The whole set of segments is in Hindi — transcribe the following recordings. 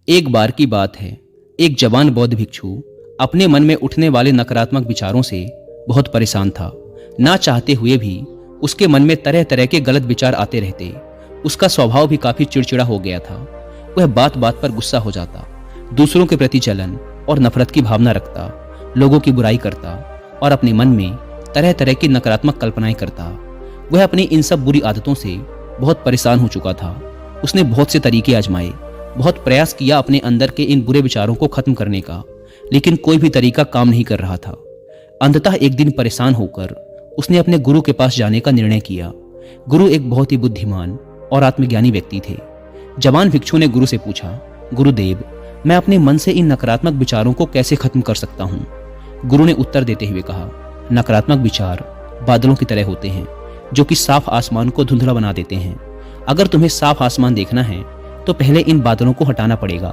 एक बार की बात है, एक जवान बौद्ध भिक्षु अपने मन में उठने वाले नकारात्मक विचारों से बहुत परेशान था। ना चाहते हुए भी उसके मन में तरह तरह के गलत विचार आते रहते। उसका स्वभाव भी काफी चिड़चिड़ा हो गया था। वह बात बात पर गुस्सा हो जाता, दूसरों के प्रति जलन और नफरत की भावना रखता, लोगों की बुराई करता और अपने मन में तरह तरह की नकारात्मक कल्पनाएं करता। वह अपनी इन सब बुरी आदतों से बहुत परेशान हो चुका था। उसने बहुत से तरीके आजमाए, बहुत प्रयास किया अपने अंदर के इन बुरे विचारों को खत्म करने का, लेकिन कोई भी तरीका काम नहीं कर रहा था। अंततः एक दिन परेशान होकर उसने अपने गुरु के पास जाने का निर्णय किया। गुरु एक बहुत ही बुद्धिमान और आत्मज्ञानी व्यक्ति थे। जवान भिक्षु ने गुरु से पूछा, गुरुदेव, मैं अपने मन से इन नकारात्मक विचारों को कैसे खत्म कर सकता हूँ? गुरु ने उत्तर देते हुए कहा, नकारात्मक विचार बादलों की तरह होते हैं जो कि साफ आसमान को धुंधला बना देते हैं। अगर तुम्हें साफ आसमान देखना है तो पहले इन बादलों को हटाना पड़ेगा।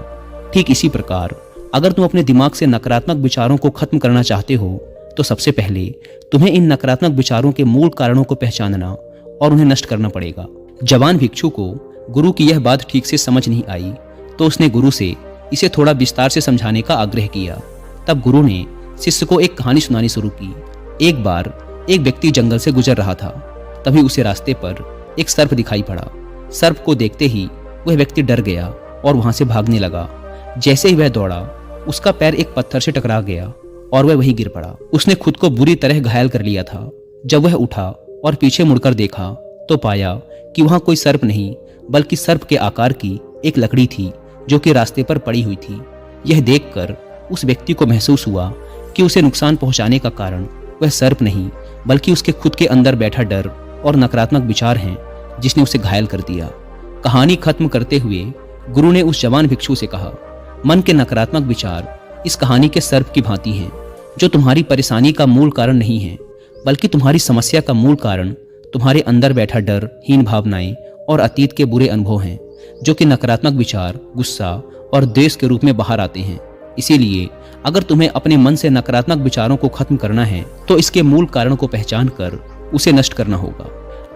ठीक इसी प्रकार अगर तुम अपने दिमाग से नकारात्मक विचारों को खत्म करना चाहते हो तो सबसे पहले तुम्हें इन नकारात्मक विचारों के मूल कारणों को पहचानना और उन्हें नष्ट करना पड़ेगा। जवान भिक्षु को गुरु की यह बात ठीक से समझ नहीं आई तो उसने गुरु से इसे थोड़ा विस्तार से समझाने का आग्रह किया। तब गुरु ने शिष्य को एक कहानी सुनानी शुरू की। एक बार एक व्यक्ति जंगल से गुजर रहा था। तभी उसे रास्ते पर एक सर्प दिखाई पड़ा। सर्प को देखते ही वह व्यक्ति डर गया और वहां से भागने लगा। जैसे ही वह दौड़ा, उसका पैर एक पत्थर से टकरा गया और वह वहीं गिर पड़ा। उसने खुद को बुरी तरह घायल कर लिया था। जब वह उठा और पीछे मुड़कर देखा तो पाया कि वहां कोई सर्प नहीं बल्कि सर्प के आकार की एक लकड़ी थी जो कि रास्ते पर पड़ी हुई थी। यह देखकर उस व्यक्ति को महसूस हुआ कि उसे नुकसान पहुंचाने का कारण वह सर्प नहीं बल्कि उसके खुद के अंदर बैठा डर और नकारात्मक विचार हैं जिसने उसे घायल कर दिया। कहानी खत्म करते हुए गुरु ने उस जवान भिक्षु से कहा, मन के नकारात्मक विचार इस कहानी के सर्प की भांति हैं जो तुम्हारी परेशानी का मूल कारण नहीं है बल्कि तुम्हारी समस्या का मूल कारण तुम्हारे अंदर बैठा डर, हीन भावनाएं और अतीत के बुरे अनुभव हैं जो कि नकारात्मक विचार, गुस्सा और द्वेष के रूप में बाहर आते हैं। इसीलिए अगर तुम्हें अपने मन से नकारात्मक विचारों को खत्म करना है तो इसके मूल कारण को पहचान कर उसे नष्ट करना होगा।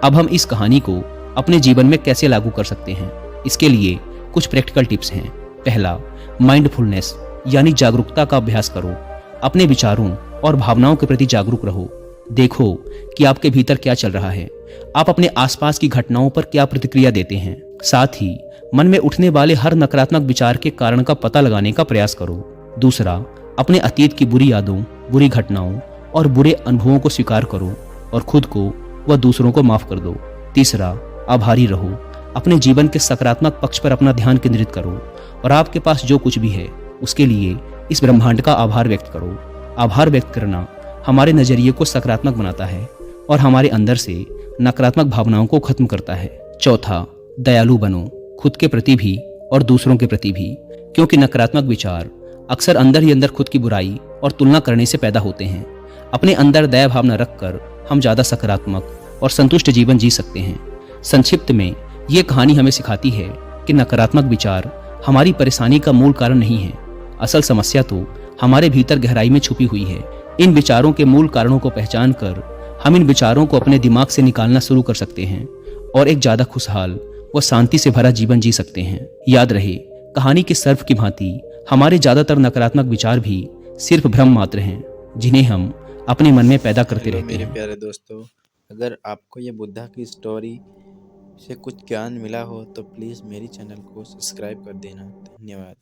अब हम इस कहानी को अपने जीवन में कैसे लागू कर सकते हैं, इसके लिए कुछ प्रैक्टिकल टिप्स हैं। पहला, माइंडफुलनेस यानी जागरूकता का अभ्यास करो। अपने विचारों और भावनाओं के प्रति जागरूक रहो। देखो कि आपके भीतर क्या चल रहा है, आप अपने आसपास की घटनाओं पर क्या प्रतिक्रिया देते हैं। साथ ही मन में उठने वाले हर नकारात्मक विचार के कारण का पता लगाने का प्रयास करो। दूसरा, अपने अतीत की बुरी यादों, बुरी घटनाओं और बुरे अनुभवों को स्वीकार करो और खुद को व दूसरों को माफ कर दो। तीसरा, आभारी रहो। अपने जीवन के सकारात्मक पक्ष पर अपना ध्यान केंद्रित करो और आपके पास जो कुछ भी है उसके लिए इस ब्रह्मांड का आभार व्यक्त करो। आभार व्यक्त करना हमारे नजरिए को सकारात्मक बनाता है और हमारे अंदर से नकारात्मक भावनाओं को खत्म करता है। चौथा, दयालु बनो, खुद के प्रति भी और दूसरों के प्रति भी, क्योंकि नकारात्मक विचार अक्सर अंदर ही अंदर खुद की बुराई और तुलना करने से पैदा होते हैं। अपने अंदर दया भावना रखकर हम ज्यादा सकारात्मक और संतुष्ट जीवन जी सकते हैं। संक्षिप्त में ये कहानी हमें सिखाती है कि नकारात्मक विचार हमारी परेशानी का मूल कारण नहीं है। असल समस्या तो हमारे भीतर गहराई में छुपी हुई है। इन विचारों के मूल कारणों को पहचान कर हम इन विचारों को अपने दिमाग से निकालना शुरू कर सकते हैं और एक ज्यादा खुशहाल व शांति से भरा जीवन जी सकते हैं। याद रहे, कहानी के सर्प की भांति हमारे ज्यादातर नकारात्मक विचार भी सिर्फ भ्रम मात्र हैं जिन्हें हम अपने मन में पैदा करते रहते मेरे हैं। प्यारे दोस्तों, अगर आपको ये बुद्धा की स्टोरी से कुछ ज्ञान मिला हो तो प्लीज़ मेरी चैनल को सब्सक्राइब कर देना। धन्यवाद।